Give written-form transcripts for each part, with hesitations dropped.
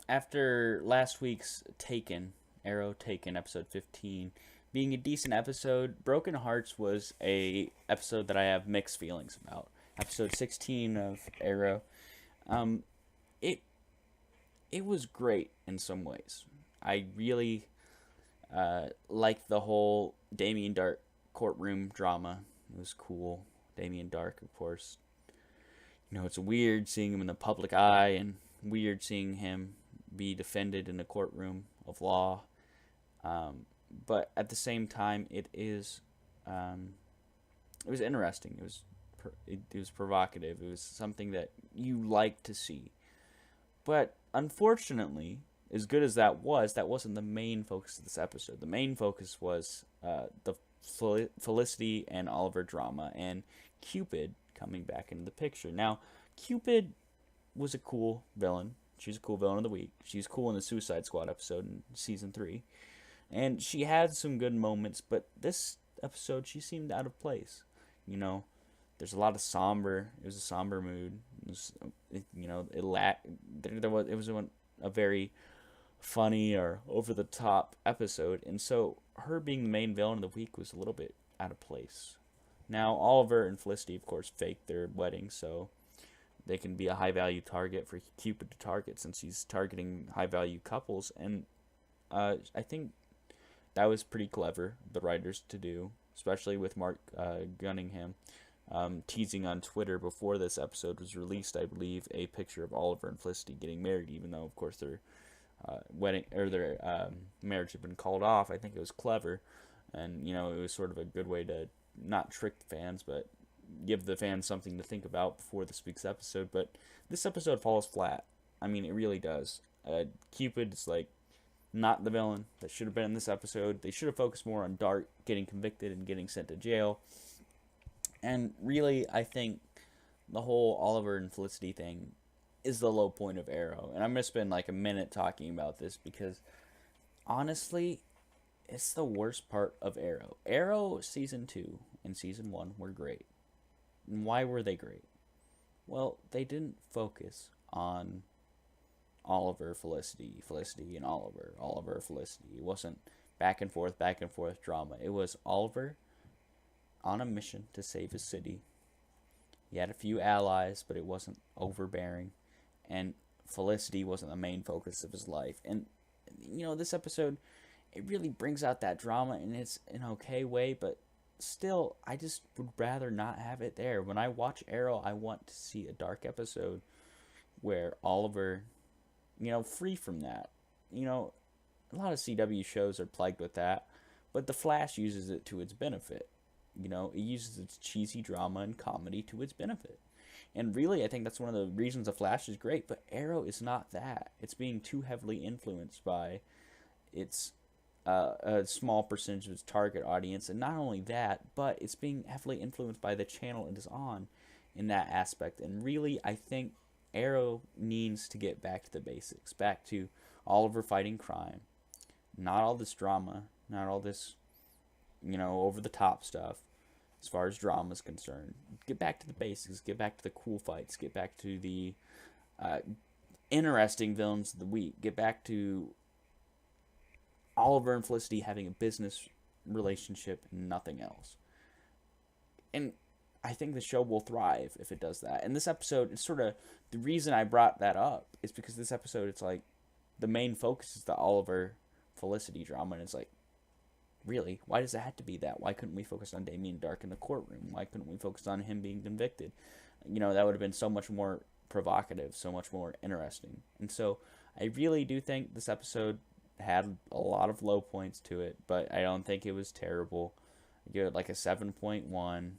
after last week's Arrow Taken, episode 15, being a decent episode, Broken Hearts was a episode that I have mixed feelings about. Episode 16 of Arrow, um, it it was great in some ways. I really liked the whole Damien Dark courtroom drama. It was cool. Damien Dark, of course. It's weird seeing him in the public eye and weird seeing him be defended in a courtroom of law. Um, but at the same time, um, it was interesting. It was provocative. It was something that you like to see. But unfortunately, as good as that wasn't the main focus of this episode. The main focus was the Felicity and Oliver drama and Cupid coming back into the picture. Now, Cupid was a cool villain. She's a cool villain of the week. She's cool in the Suicide Squad episode in season 3. And she had some good moments, but this episode she seemed out of place. You know, there's a lot of somber. It was a somber mood. It was a very funny or over the top episode, and so her being the main villain of the week was a little bit out of place. Now Oliver and Felicity, of course, faked their wedding, so they can be a high value target for Cupid to target since he's targeting high value couples, and I think that was pretty clever the writers to do, especially with Mark Gunningham teasing on Twitter before this episode was released, I believe, a picture of Oliver and Felicity getting married, even though, of course, their marriage had been called off. I think it was clever, and it was sort of a good way to not trick the fans, but give the fans something to think about before this week's episode. But this episode falls flat. I mean, it really does. Cupid is like not the villain that should have been in this episode. They should have focused more on Dart getting convicted and getting sent to jail. And really, I think the whole Oliver and Felicity thing is the low point of Arrow. And I'm going to spend like a minute talking about this because honestly, it's the worst part of Arrow. Arrow season 2 and season 1 were great. And why were they great? Well, they didn't focus on Oliver, Felicity, Felicity, and Oliver, Felicity. It wasn't back and forth drama. It was Oliver on a mission to save his city. He had a few allies, but it wasn't overbearing. And Felicity wasn't the main focus of his life. And, this episode, it really brings out that drama, and it's an okay way, but still, I just would rather not have it there. When I watch Arrow, I want to see a dark episode where Oliver, free from that. A lot of CW shows are plagued with that, but The Flash uses it to its benefit. It uses its cheesy drama and comedy to its benefit. And really, I think that's one of the reasons The Flash is great, but Arrow is not that. It's being too heavily influenced by its a small percentage of its target audience, and not only that, but it's being heavily influenced by the channel it is on in that aspect. And really, I think Arrow needs to get back to the basics, back to Oliver fighting crime, not all this drama, not all this, over the top stuff as far as drama is concerned. Get back to the basics, get back to the cool fights, get back to the interesting villains of the week, get back to Oliver and Felicity having a business relationship and nothing else. And I think the show will thrive if it does that. And this episode, it's sort of the reason I brought that up is because this episode, it's like the main focus is the Oliver Felicity drama, and it's like, really, why does it have to be that? Why couldn't we focus on Damien Dark in the courtroom? Why couldn't we focus on him being convicted? That would have been so much more provocative, so much more interesting. And so I really do think this episode had a lot of low points to it, but I don't think it was terrible. I give it like a 7.1.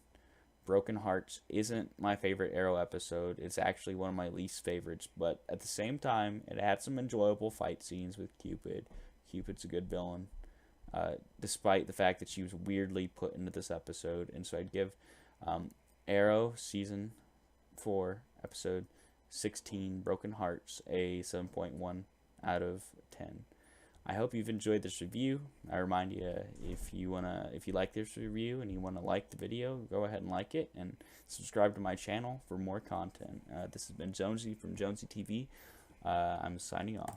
Broken Hearts isn't my favorite Arrow episode. It's actually one of my least favorites, but at the same time, it had some enjoyable fight scenes with Cupid. Cupid's a good villain, despite the fact that she was weirdly put into this episode. And so I'd give Arrow Season 4, Episode 16, Broken Hearts, a 7.1 out of 10. I hope you've enjoyed this review. I remind you, if you like this review and you wanna like the video, go ahead and like it and subscribe to my channel for more content. This has been Jonesy from Jonesy TV. I'm signing off.